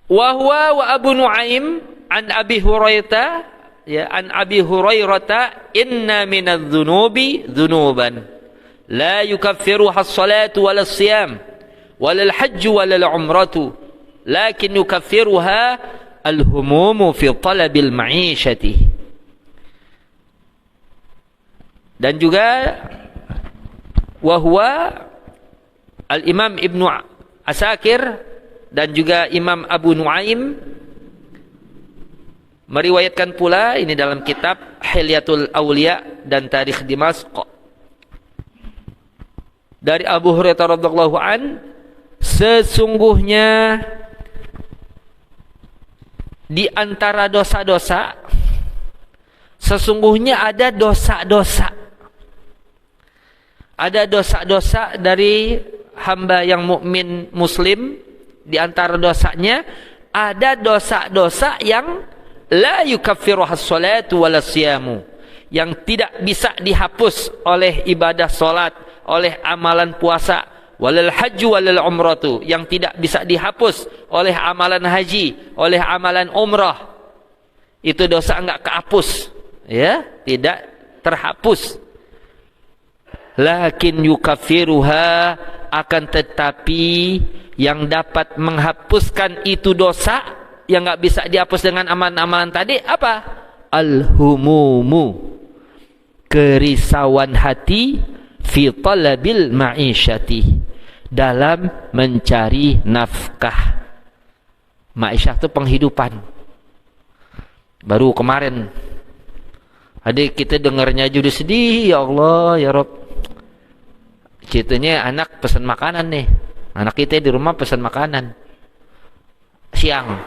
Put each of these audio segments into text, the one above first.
Wa huwa wa Abu Nuaim an Abi Hurairah, ya, an Abi Hurairah, inna minadz-dzunubi dzunuban la yukaffiruha as-salatu wala as-siyam wala al-hajj wala al-umratu lakin yukaffiruha al-humumu fi talabil ma'ishati. Dan juga wa huwa al-Imam Ibnu Asakir dan juga Imam Abu Nuaim meriwayatkan pula ini dalam kitab Hilyatul Auliya dan Tarikh Dimashq dari Abu Hurairah radhiyallahu an, sesungguhnya di antara dosa-dosa, sesungguhnya ada dosa-dosa, ada dosa-dosa dari hamba yang mukmin muslim. Di antara dosanya ada dosa-dosa yang la yukaffiruhas salatu walas siyamu, yang tidak bisa dihapus oleh ibadah salat, oleh amalan puasa, walal hajju walal umratu, yang tidak bisa dihapus oleh amalan haji, oleh amalan umrah. Itu dosa enggak kehapus, ya, tidak terhapus. Lakin yukaffiruha, akan tetapi yang dapat menghapuskan itu dosa yang enggak bisa dihapus dengan amalan-amalan tadi apa? Al-humumu, kerisauan hati, fi talabil ma'isyati, dalam mencari nafkah. Ma'isyah itu penghidupan. Baru kemarin adik kita dengarnya aja udah sedih, ya Allah ya Rob. Ceritanya anak pesan makanan nih, anak kita di rumah pesan makanan siang,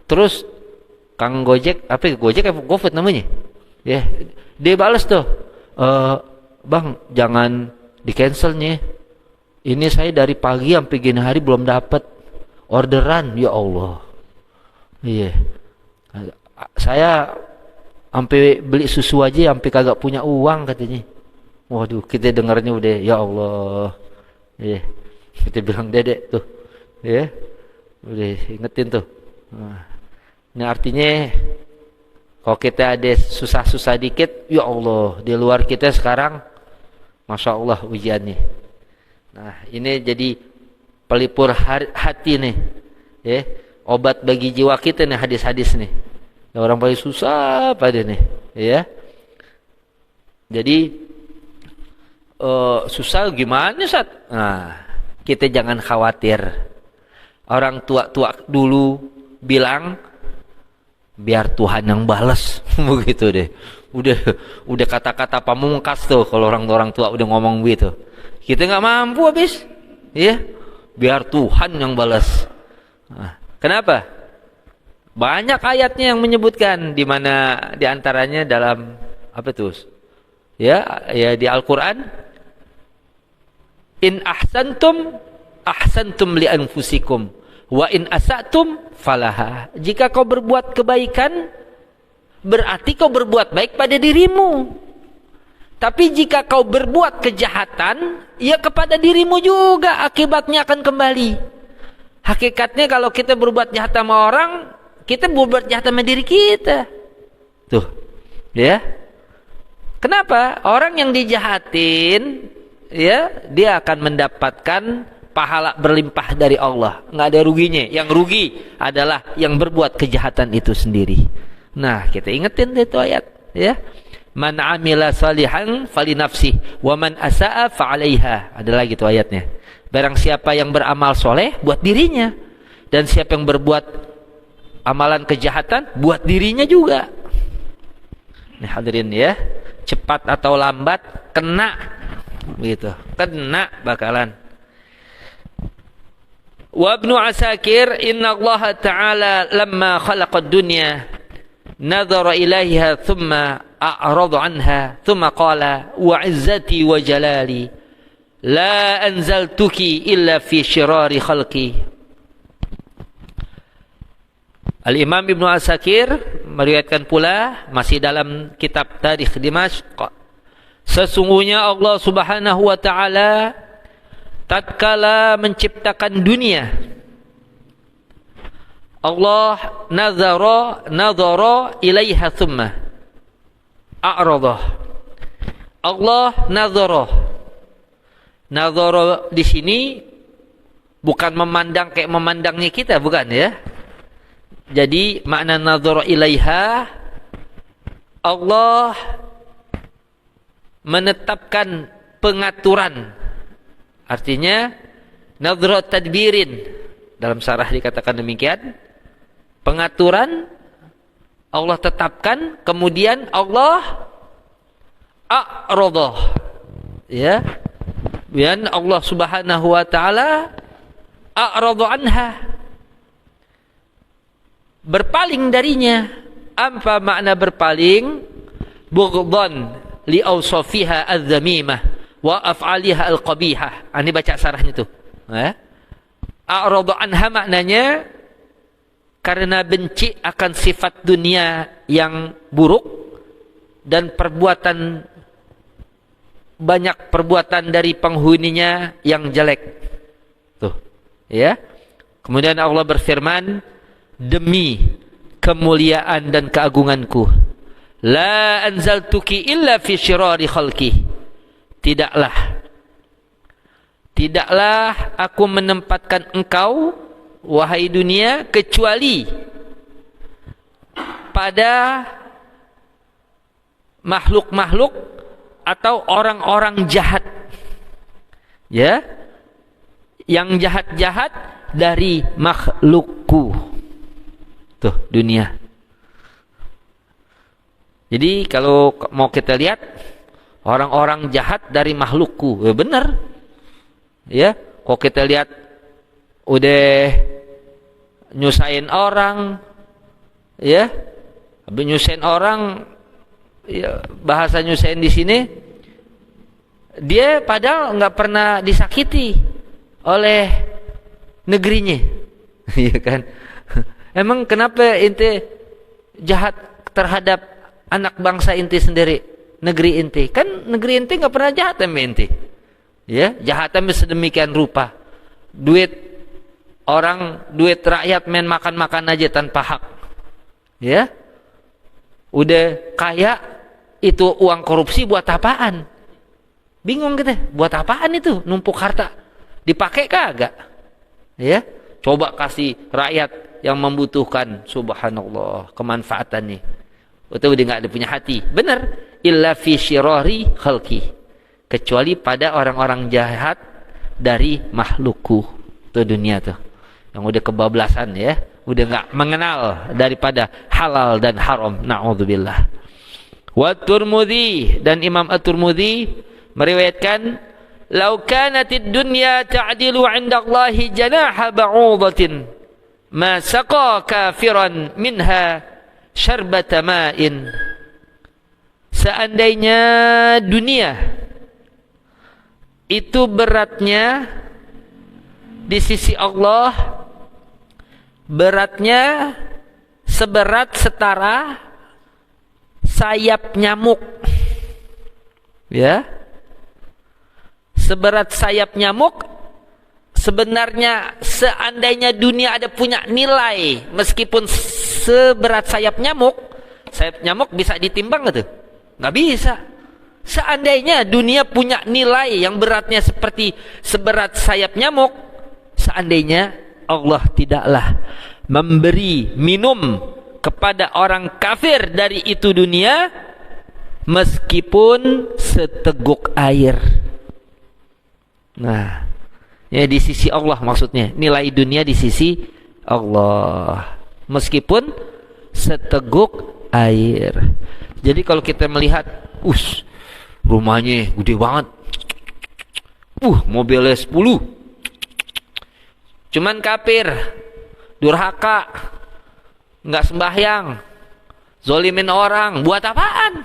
terus Kang Gojek, apa Gojek apa GoFood namanya ya, dia balas tuh, bang jangan di cancel nih, ini saya dari pagi sampai gini hari belum dapat orderan. Ya Allah, iya, saya sampai beli susu aja sampai kagak punya uang katanya. Waduh, kita dengarnya udah ya Allah, iya, kita bilang dedek tuh, ya, udah ingetin tuh. Nah, ini artinya kalau kita ada susah-susah dikit, ya Allah, di luar kita sekarang Masya Allah ujiannya. Nah, ini jadi pelipur hati nih, ya, obat bagi jiwa kita nih hadis-hadis nih. Ya, orang paling susah pada nih, ya. Jadi susah gimana Sat? Nah, kita jangan khawatir. Orang tua-tua dulu bilang biar Tuhan yang balas, begitu deh. Udah kata-kata pamungkas tuh kalau orang tua udah ngomong gitu. Kita nggak mampu habis, ya. Biar Tuhan yang balas. Nah, kenapa? Banyak ayatnya yang menyebutkan, di mana di antaranya dalam apa tuh? Ya di Al-Qur'an. In ahsantum ahsantum li anfusikum wa in asatum falaha. Jika kau berbuat kebaikan, berarti kau berbuat baik pada dirimu. Tapi jika kau berbuat kejahatan, ya kepada dirimu juga akibatnya akan kembali. Hakikatnya kalau kita berbuat jahat sama orang, kita berbuat jahat sama diri kita. Tuh, ya. Kenapa? Orang yang dijahatin, ya, dia akan mendapatkan pahala berlimpah dari Allah, nggak ada ruginya. Yang rugi adalah yang berbuat kejahatan itu sendiri. Nah, kita ingetin itu ayat, ya. Man amila salihan falinafsih wa man asaa fa'alaiha. Ada lagi tuh ayatnya. Barang siapa yang beramal soleh buat dirinya, dan siapa yang berbuat amalan kejahatan buat dirinya juga. Nih hadirin ya, cepat atau lambat kena, begitu, kena bakalan. Wa Ibnu Asakir, inna Allah Ta'ala lamma khalaqad dunya nadhara ilaiha thumma a'rada anha thumma qala wa izzati wa jalali la anzaltuki illa fi syirari khalqi. Al-Imam Ibnu Asakir meriwayatkan pula masih dalam kitab Tarikh Dimashq, sesungguhnya Allah Subhanahu wa taala tatkala menciptakan dunia, Allah nadhara ilaiha thumma a'radah. Allah nadhara di sini bukan memandang kayak memandangnya kita, bukan ya. Jadi makna nadhara ilaiha, Allah menetapkan pengaturan. Artinya nadhara tadbirin, dalam syarah dikatakan demikian. Pengaturan Allah tetapkan, kemudian Allah a'radah, ya. Dan Allah Subhanahu wa taala a'radah anha, berpaling darinya. Apa makna berpaling? Bughdhan li awsafiha adz-dzamimah wa af'aliha al-qabihah. Ini baca syarahnya tuh. A'radah anha maknanya karena benci akan sifat dunia yang buruk dan banyak perbuatan dari penghuninya yang jelek. Tuh, ya. Kemudian Allah berfirman, demi kemuliaan dan keagunganku, la anzaltuki illa fi syirari khalqi. Tidaklah aku menempatkan engkau, wahai dunia, kecuali pada makhluk-makhluk atau orang-orang jahat, ya, yang jahat-jahat dari makhlukku. Tuh, dunia. Jadi kalau mau kita lihat orang-orang jahat dari makhlukku, ya benar. Ya, kalau kita lihat udah nyusahin orang, ya, habis nyusahin orang, ya, bahasa nyusahin di sini, dia padahal nggak pernah disakiti oleh negerinya, iya kan? Emang kenapa ente jahat terhadap anak bangsa ente sendiri, negeri ente? Kan negeri ente nggak pernah jahat sama ente, ya, jahatnya sedemikian rupa. Duit rakyat main makan-makan aja tanpa hak, ya. Udah kaya, itu uang korupsi buat apaan? Bingung kita, buat apaan itu numpuk harta? Dipakai kagak? Ya, coba kasih rakyat yang membutuhkan, subhanallah, kemanfaatan nih. Itu udah nggak ada punya hati. Benar, illa fi syirari khalqi, kecuali pada orang-orang jahat dari makhlukku. Itu dunia tuh yang udah kebablasan, ya, udah nggak mengenal daripada halal dan haram. Na'udzubillah. Wa Tirmidzi, dan Imam At-Tirmidzi meriwayatkan, "Lau kanatid dunya ta'dilu 'inda Allahi janaha ba'udatin ma saqa kafiran minha syarbata ma'in." Seandainya dunia itu beratnya di sisi Allah, beratnya seberat setara sayap nyamuk, ya, seberat sayap nyamuk. Sebenarnya seandainya dunia ada punya nilai, meskipun seberat sayap nyamuk bisa ditimbang gitu? Nggak bisa. Seandainya dunia punya nilai yang beratnya seperti seberat sayap nyamuk, seandainya Allah tidaklah memberi minum kepada orang kafir dari itu dunia meskipun seteguk air. Nah, ya, di sisi Allah maksudnya, nilai dunia di sisi Allah meskipun seteguk air. Jadi kalau kita melihat, rumahnya gede banget, mobilnya 10, cuman kafir, durhaka, nggak sembahyang, zolimin orang, buat apaan?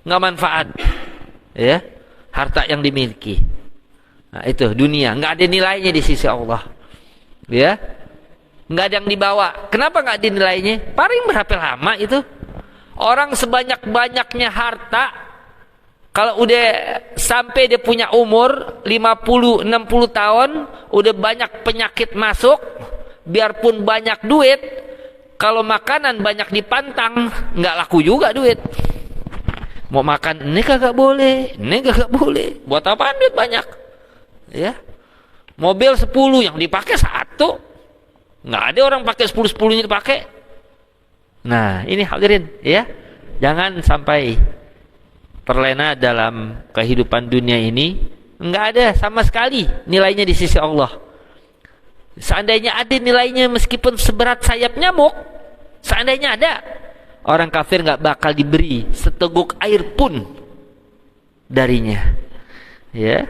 Nggak manfaat, ya, harta yang dimiliki. Nah, itu dunia, nggak ada nilainya di sisi Allah, ya, nggak ada yang dibawa. Kenapa nggak ada nilainya? Paling berapa lama itu? Orang sebanyak-banyaknya harta, kalau udah sampai dia punya umur 50-60 tahun, udah banyak penyakit masuk, biarpun banyak duit, kalau makanan banyak dipantang, nggak laku juga duit. Mau makan ini kagak boleh, ini kagak boleh. Buat apaan duit banyak? Ya. Mobil 10 yang dipakai 1. Nggak ada orang pakai 10-10-nya dipakai. Nah, ini hadirin ya. Jangan sampai terlena dalam kehidupan dunia ini. Nggak ada sama sekali nilainya di sisi Allah. Seandainya ada nilainya meskipun seberat sayap nyamuk, seandainya ada, orang kafir nggak bakal diberi seteguk air pun darinya. Ya.